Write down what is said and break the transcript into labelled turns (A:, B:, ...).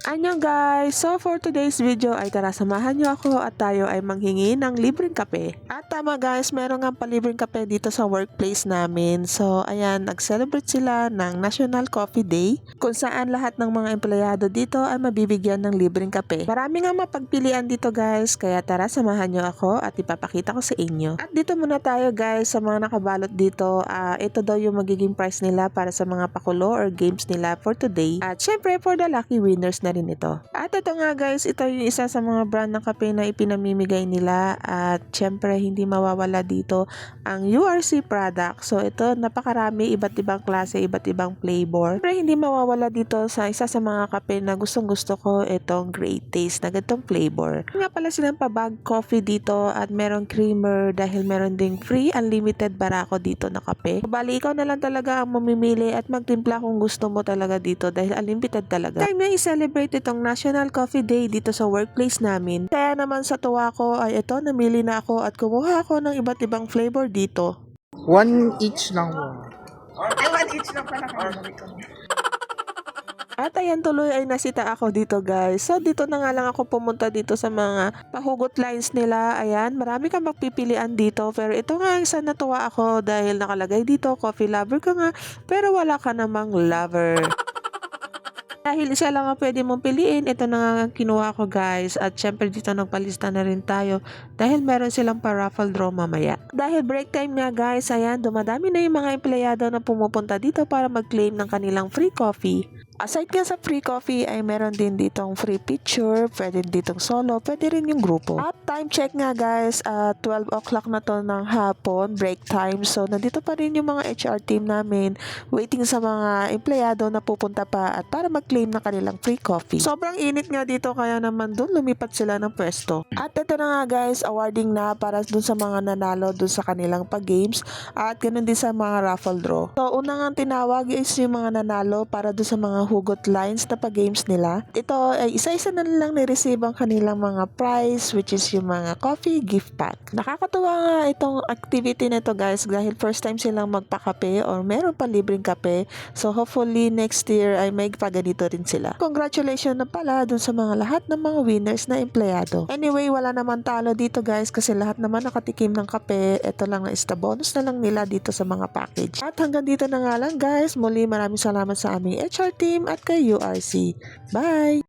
A: Annyeong guys! So for today's video ay tara samahan nyo ako at tayo ay manghingi ng libreng kape. At tama guys, meron nga palibreng kape dito sa workplace namin. So ayan, nag-celebrate sila ng National Coffee Day kung saan lahat ng mga empleyado dito ay mabibigyan ng libreng kape. Marami nga mapagpilian dito guys, kaya tara samahan nyo ako at ipapakita ko sa inyo. At dito muna tayo guys sa mga nakabalot dito. Ito daw yung magiging prize nila para sa mga pakulo or games nila for today. At syempre for the lucky winners na rin ito. At ito nga guys, ito yung isa sa mga brand ng kape na ipinamimigay nila at syempre hindi mawawala dito ang URC product. So ito napakarami, iba't ibang klase, iba't ibang flavor. Syempre hindi mawawala dito sa isa sa mga kape na gustong gusto ko, itong Great Taste na ganitong flavor. Nga pala silang pabag coffee dito at merong creamer dahil meron ding free unlimited barako dito na kape. Bali ikaw na lang talaga ang mamimili at magtimpla kung gusto mo talaga dito dahil unlimited talaga. Time na i-celebrate itong National Coffee Day dito sa workplace namin. Kaya naman sa tuwa ko ay ito, namili na ako at kumuha ako ng iba't ibang flavor dito.
B: One each lang mo.
C: Ay, one each lang pala kayo.
A: At ayan tuloy ay nasita ako dito guys. So dito na nga lang ako pumunta dito sa mga pahugot lines nila. Ayan, marami kang magpipilian dito. Pero ito nga isa natuwa ako dahil nakalagay dito, coffee lover ka nga. Pero wala ka namang lover. Dahil isa lang ang pwede mong piliin, ito na nga ang kinuha ko guys. At syempre dito nagpalista na rin tayo dahil meron silang pa-raffle draw mamaya. Dahil break time nga guys, ayan, dumadami na yung mga empleyado na pumupunta dito para mag-claim ng kanilang free coffee. Aside nga sa free coffee ay meron din ditong free picture, pwede ditong solo, pwede rin yung grupo. At time check nga guys, 12 o'clock na to ng hapon, break time. So nandito pa rin yung mga HR team namin waiting sa mga empleyado na pupunta pa at para mag-claim ng kanilang free coffee. Sobrang init nga dito kaya naman dun lumipat sila ng pwesto. At ito na nga guys, awarding na para dun sa mga nanalo dun sa kanilang pag-games at ganun din sa mga raffle draw. So una nga tinawag is yung mga nanalo para dun sa mga hugot lines na pa-games nila. Ito ay isa-isa na lang ni-receive ang kanilang mga prize which is yung mga coffee gift pack. Nakakatuwa nga itong activity na ito guys dahil first time silang magpakape or meron pa libreng kape. So hopefully next year ay may paganito rin sila. Congratulations na pala dun sa mga lahat ng mga winners na empleyado. Anyway, wala naman talo dito guys kasi lahat naman nakatikim ng kape. Ito lang is the bonus na lang nila dito sa mga package. At hanggang dito na nga lang guys. Muli maraming salamat sa aming HR team at kay URC. Bye!